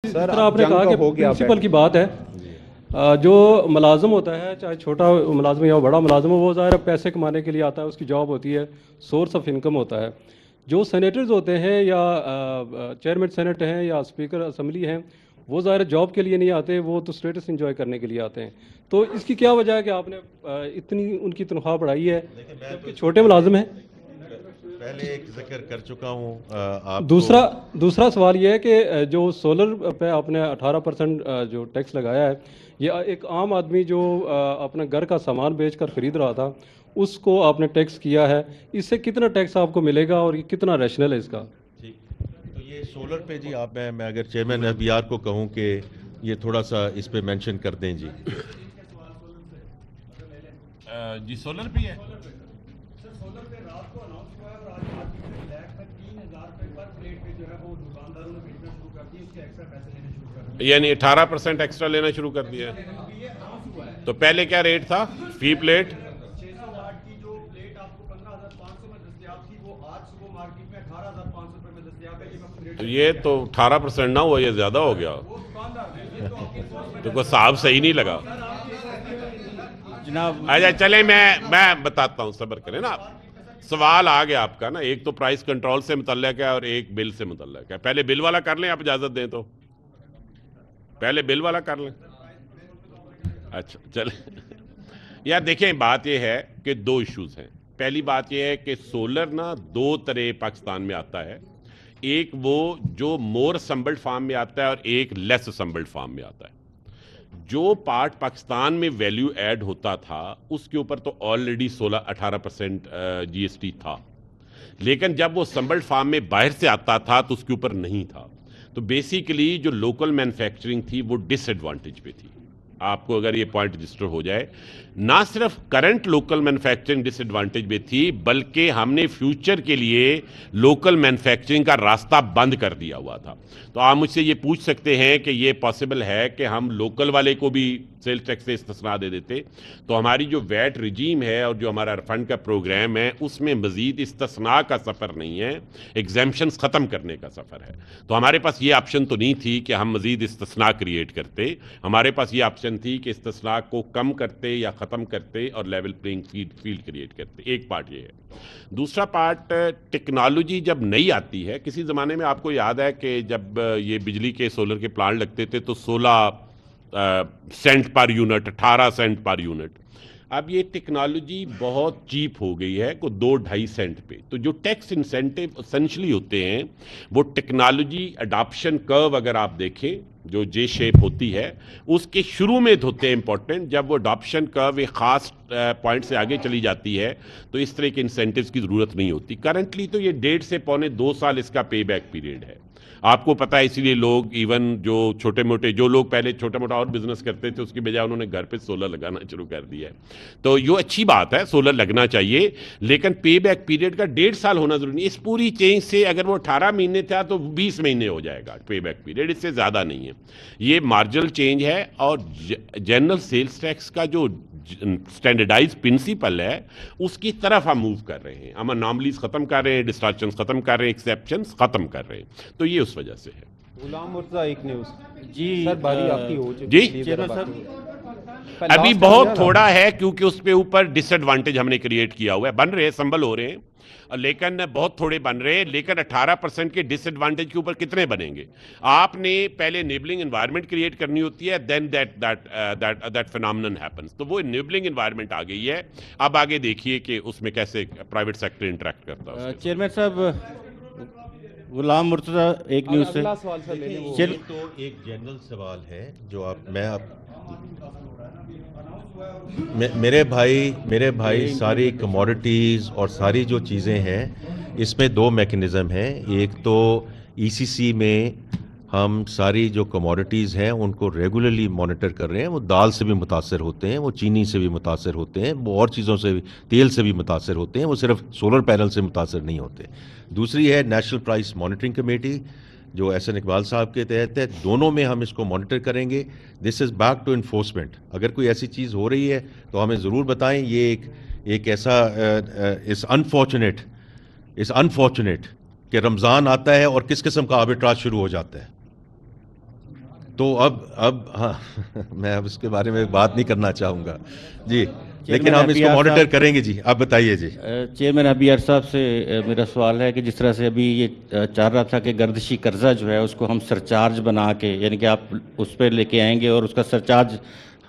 जिस तरह आपने कहा कि प्रिंसिपल की बात है, जो मुलाजम होता है, चाहे छोटा मुलाजम या बड़ा मुलाजम हो, वो ज़ाहिर है पैसे कमाने के लिए आता है, उसकी जॉब होती है, सोर्स ऑफ इनकम होता है। जो सेनेटर्स होते हैं या चेयरमैन सेनेट हैं या स्पीकर असम्बली हैं, वो ज़ाहिर जॉब के लिए नहीं आते, वो तो स्टेटस इंजॉय करने के लिए आते हैं। तो इसकी क्या वजह है कि आपने इतनी उनकी तनख्वाह बढ़ाई है जबकि छोटे मुलाजिम हैं? पहले एक जिक्र कर चुका हूँ आप। दूसरा सवाल ये है कि जो सोलर पे आपने 18% जो टैक्स लगाया है, ये एक आम आदमी जो अपने घर का सामान बेचकर ख़रीद रहा था, उसको आपने टैक्स किया है। इससे कितना टैक्स आपको मिलेगा और ये कितना रैशनल है इसका? ठीक, तो ये सोलर पे जी, आप मैं अगर चेयरमैन एफबीआर को कहूँ कि ये थोड़ा सा इस पे मेंशन कर दें जी। जी सोलर पे है। यानी 18% एक्स्ट्रा लेना शुरू कर दिया है। तो पहले क्या रेट था फी प्लेट? 608 की जो प्लेट आपको 15,500 में दस्तयाब थी, वो आज सुबह मार्केट में 18,500 रुपए में दस्तयाब है। तो ये तो 18% ना हुआ, ये ज्यादा हो गया। तो कोई साहब सही नहीं लगा जनाब। अच्छा चले, मैं बताता हूँ, सब्र करें ना आप। सवाल आ गया आपका ना, एक तो प्राइस कंट्रोल से मुतल्लिक है और एक बिल से मुतल्लिक है। पहले बिल वाला कर लें, आप इजाजत दें तो पहले बिल वाला कर लें। अच्छा चले यार देखें, बात यह है कि दो इश्यूज हैं। पहली बात यह है कि सोलर ना दो तरह पाकिस्तान में आता है, एक वो जो मोर असम्बल्ड फार्म में आता है और एक लेस असम्बल्ड फार्म में आता है। जो पार्ट पाकिस्तान में वैल्यू ऐड होता था उसके ऊपर तो ऑलरेडी 18% जीएसटी था, लेकिन जब वो असम्बल्ड फार्म में बाहर से आता था तो उसके ऊपर नहीं था। तो बेसिकली जो लोकल मैन्युफैक्चरिंग थी वो डिसएडवांटेज पे थी। आपको अगर ये पॉइंट रजिस्टर हो जाए, ना सिर्फ करंट लोकल मैन्युफैक्चरिंग डिसएडवांटेज में थी, बल्कि हमने फ्यूचर के लिए लोकल मैन्युफैक्चरिंग का रास्ता बंद कर दिया हुआ था। तो आप मुझसे ये पूछ सकते हैं कि ये पॉसिबल है कि हम लोकल वाले को भी सेल्स टैक्स से इस्तिस्ना दे देते। तो हमारी जो वैट रिजीम है और जो हमारा फंड का प्रोग्राम है उसमें मजीद इस्तिस्ना का सफ़र नहीं है, एग्जेम्पशंस ख़त्म करने का सफ़र है। तो हमारे पास ये ऑप्शन तो नहीं थी कि हम मजीद इस्तिस्ना क्रिएट करते, हमारे पास ये ऑप्शन थी कि इस्तिस्ना को कम करते या ख़त्म करते और लेवल प्लेइंग फील्ड क्रिएट करते। एक पार्ट ये है। दूसरा पार्ट, टेक्नोलॉजी जब नई आती है, किसी ज़माने में आपको याद है कि जब ये बिजली के सोलर के प्लांट लगते थे तो 16 Saint per unit, 18 Saint per unit. अब ये टेक्नोलॉजी बहुत चीप हो गई है को 2-2.5 सेंट पे। तो जो टैक्स इंसेंटिव एसेंशियली होते हैं वो टेक्नोलॉजी अडॉप्शन कर्व अगर आप देखें जो जे शेप होती है उसके शुरू में होते हैं इंपॉर्टेंट। जब वो अडॉप्शन कर्व एक ख़ास पॉइंट से आगे चली जाती है तो इस तरह के इंसेंटिव्स की ज़रूरत नहीं होती। करंटली तो ये 1.5 से पौने 2 साल इसका पे बैक पीरियड है। आपको पता है, इसीलिए लोग इवन जो छोटे मोटे जो लोग पहले छोटा मोटा और बिजनेस करते थे उसकी बजाय उन्होंने घर पे सोलर लगाना शुरू कर दिया है। तो ये अच्छी बात है, सोलर लगना चाहिए, लेकिन पे बैक पीरियड का 1.5 साल होना जरूरी नहीं। इस पूरी चेंज से अगर वो 18 महीने था तो 20 महीने हो जाएगा पे बैक पीरियड, इससे ज़्यादा नहीं है। ये मार्जिनल चेंज है और जनरल सेल्स टैक्स का जो स्टैंडर्डाइज प्रिंसिपल है उसकी तरफ हम मूव कर रहे हैं। हम अनॉमलीज खत्म कर रहे हैं, डिस्ट्रैक्शंस खत्म कर रहे हैं, एक्सेप्शंस खत्म कर रहे हैं। तो ये उस वजह से है। गुलाम मुर्तजा, एक न्यूज़ जी सर, बारी आपकी हो चुकी जी है। अभी बहुत थोड़ा है क्योंकि उस पे ऊपर डिसएडवांटेज हमने क्रिएट किया हुआ है, बन रहे हैं, संभल हो रहे हैं, लेकिन बहुत थोड़े बन रहे हैं। लेकिन 18% के डिसएडवांटेज के ऊपर कितने बनेंगे? आपने पहले इनेबलिंग एनवायरनमेंट क्रिएट करनी होती है, देन दैट फिनोमिनन हैपेंस। तो वो इनेबलिंग एनवायरनमेंट आ गई है। अब आगे देखिए कि उसमें कैसे प्राइवेट सेक्टर इंटरेक्ट करता है। चेयरमैन साहब, गुलाम मुर्तजा, एक न्यूज़ से अगला सवाल सर लेने वो ये तो एक जनरल सवाल है जो मेरे भाई सारी कमोडिटीज़ और सारी जो चीज़ें हैं इसमें दो मैकेनिज़्म हैं। एक तो ईसीसी में हम सारी जो कमोडिटीज़ हैं उनको रेगुलरली मॉनिटर कर रहे हैं। वो दाल से भी मुतासर होते हैं, वो चीनी से भी मुतासर होते हैं, वो और चीज़ों से भी, तेल से भी मुतासर होते हैं, वो सिर्फ सोलर पैनल से मुतासर नहीं होते। दूसरी है नेशनल प्राइस मॉनिटरिंग कमेटी जो एहसन इकबाल साहब के तहत है। दोनों में हम इसको मॉनिटर करेंगे। This is back to enforcement. अगर कोई ऐसी चीज़ हो रही है तो हमें ज़रूर बताएं। ये एक ऐसा इस अनफॉर्चुनेट कि रमज़ान आता है और किस किस्म का आर्बिट्राज शुरू हो जाता है। تو اب ہاں میں اب اس کے بارے میں بات نہیں کرنا چاہوں گا جی، لیکن ہم اس کو مانیٹر کریں گے جی. آپ بتائیے جی. چیئرمین ابیار صاحب سے میرا سوال ہے کہ جس طرح سے ابھی یہ چاہ رہا تھا کہ گردشی قرضہ جو ہے اس کو ہم سرچارج بنا کے، یعنی کہ آپ اس پہ لے کے آئیں گے اور اس کا سرچارج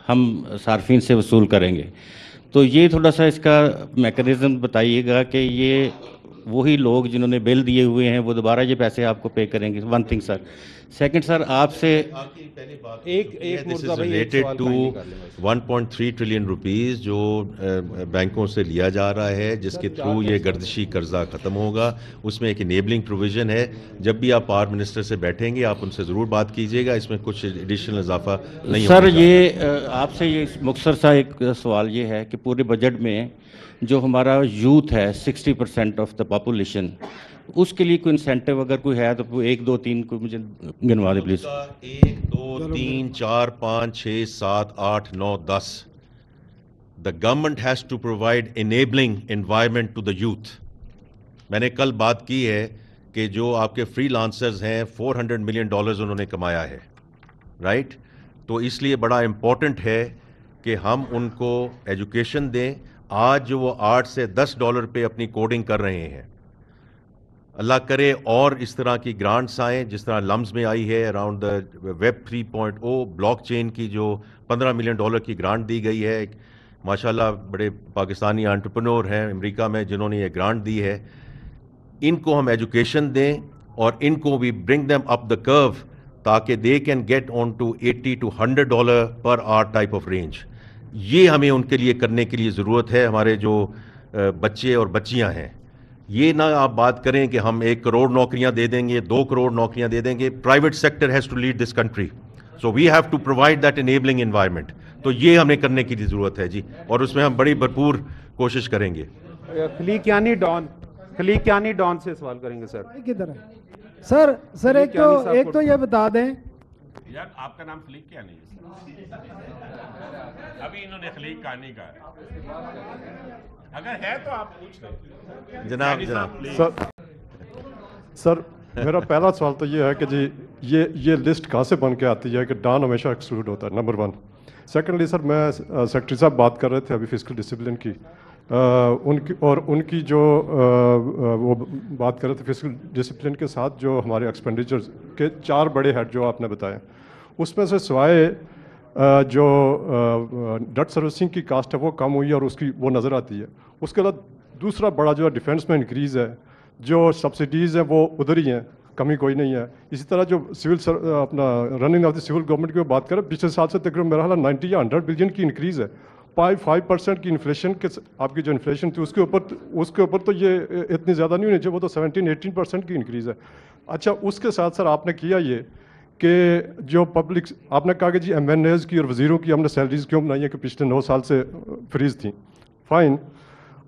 ہم صارفین سے وصول کریں گے، تو یہ تھوڑا سا اس کا میکانزم بتائیے گا کہ یہ وہی لوگ جنہوں نے بل دیے ہوئے ہیں وہ دوبارہ یہ پیسے آپ کو پے کریں گے. ون تھنگ سر. سیکنڈ سر، آپ سے ایک This is مرزا بھائی ایک related سوال to کائنڈلی کر لیں بس. 1.3 ٹریلین روپیز جو بینکوں سے لیا جا رہا ہے، جس کے تھرو یہ گردشی قرضہ ختم ہوگا. اس میں ایک انیبلنگ پروویژن ہے. جب بھی آپ پاور منسٹر سے بیٹھیں گے آپ ان سے ضرور بات کیجیے گا. اس میں کچھ ایڈیشنل اضافہ نہیں ہوگا. سر یہ آپ سے یہ مختصر سا ایک سوال یہ ہے کہ پورے بجٹ میں جو ہمارا یوتھ ہے 60% آف دا پاپولیشن، اس کے لیے کوئی انسینٹیو اگر کوئی ہے تو 1 2 3 کوئی مجھے گنوا دے please. 1 2 3 4 5 6 7 8 9 10. The government has to provide enabling environment to the youth. میں نے کل بات کی ہے کہ جو آپ کے فری لانسرز ہیں $400 ملین انہوں نے کمایا ہے، رائٹ؟ تو اس لیے بڑا امپورٹنٹ ہے کہ ہم ان کو ایجوکیشن دیں. آج جو وہ $8 سے $10 پہ اپنی کوڈنگ کر رہے ہیں، اللہ کرے اور اس طرح کی گرانٹس آئیں جس طرح لمز میں آئی ہے around the web 3.0 blockchain کی جو $15 ملین کی گرانٹ دی گئی ہے. ماشاءاللہ بڑے پاکستانی انٹرپرنور ہیں امریکہ میں جنہوں نے یہ گرانٹ دی ہے. ان کو ہم ایجوکیشن دیں اور ان کو بھی برنگ دیم اپ دا کرو تاکہ they can get on to $80 to $100 per hour type of range. یہ ہمیں ان کے لیے کرنے کے لیے ضرورت ہے. ہمارے جو بچے اور بچیاں ہیں، یہ نہ آپ بات کریں کہ ہم 1 کروڑ نوکریاں دے دیں گے، 2 کروڑ نوکریاں دے دیں گے. Private sector has to lead this country, so we have to provide that enabling environment. تو یہ ہمیں کرنے کی ضرورت ہے جی، اور اس میں ہم بڑی بھرپور کوشش کریں گے. خلیقیانی ڈان سے سوال کریں گے سر. کدھر ہے سر ایک تو یہ بتا دیں یار آپ کا نام خلیق کیا نہیں ہے؟ ابھی انہوں نے خلیق کہا نہیں کہا. اگر ہے تو آپ پوچھ لیں جناب سر میرا پہلا سوال تو یہ ہے کہ جی یہ لسٹ کہاں سے بن کے آتی ہے کہ ڈان ہمیشہ ایکسکلوڈ ہوتا ہے، نمبر 1. سیکنڈلی سر، میں سیکرٹری صاحب بات کر رہے تھے ابھی فسکل ڈسپلن کی، ان کی جو وہ بات کر رہے تھے فسکل ڈسپلن کے ساتھ جو ہمارے ایکسپینڈیچر کے 4 بڑے ہیڈ جو آپ نے بتائے، اس میں سے سوائے جو ڈٹ سروسنگ کی کاسٹ ہے وہ کم ہوئی ہے اور اس کی وہ نظر آتی ہے. اس کے علاوہ دوسرا بڑا جو ڈیفینس میں انکریز ہے، جو سبسڈیز ہیں وہ ادھر ہی ہیں، کمی کوئی نہیں ہے. اسی طرح جو سول اپنا running of the civil government کی بات کریں، پچھلے سال سے تقریباً میرا خیال 90 یا 100 بلین کی انکریز ہے. 5% کی انفلیشن کے آپ کی جو انفلیشن تھی اس کے اوپر تو یہ اتنی زیادہ نہیں ہونی چاہیے، وہ تو 17-18% کی انکریز ہے. اچھا، اس کے ساتھ سر آپ نے کیا یہ کہ جو پبلک آپ نے کہا کہ جی MNAs کی اور وزیروں کی ہم نے سیلریز کیوں بنائی ہے کہ پچھلے 9 سال سے فریز تھیں. فائن،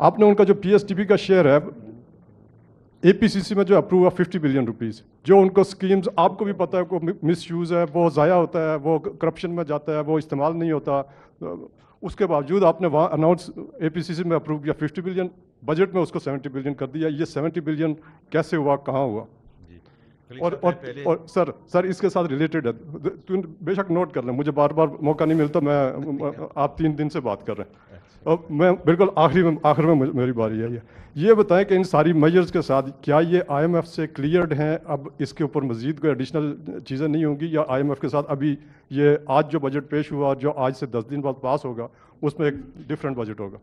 آپ نے ان کا جو PSTP کا شیئر ہے APCC میں جو اپروو ہے 50 بلین روپیز، جو ان کو سکیمز آپ کو بھی پتہ ہے کو مس یوز ہے، وہ ضائع ہوتا ہے، وہ کرپشن میں جاتا ہے، وہ استعمال نہیں ہوتا. اس کے باوجود آپ نے وہاں اناؤنس APCC میں اپروو کیا 50 بلین، بجٹ میں اس کو 70 بلین کر دیا. یہ 70 بلین کیسے ہوا، کہاں ہوا؟ اور سر اس کے ساتھ ریلیٹڈ ہے، تم بے شک نوٹ کر لیں، مجھے بار بار موقع نہیں ملتا، میں آپ 3 دن سے بات کر رہے ہیں اور میں بالکل آخر میں میری باری ہے. یہ بتائیں کہ ان ساری میجرز کے ساتھ کیا یہ IMF سے کلیئرڈ ہیں؟ اب اس کے اوپر مزید کوئی ایڈیشنل چیزیں نہیں ہوں گی، یا IMF کے ساتھ ابھی یہ آج جو بجٹ پیش ہوا جو آج سے 10 دن بعد پاس ہوگا اس میں ایک ڈفرینٹ بجٹ ہوگا؟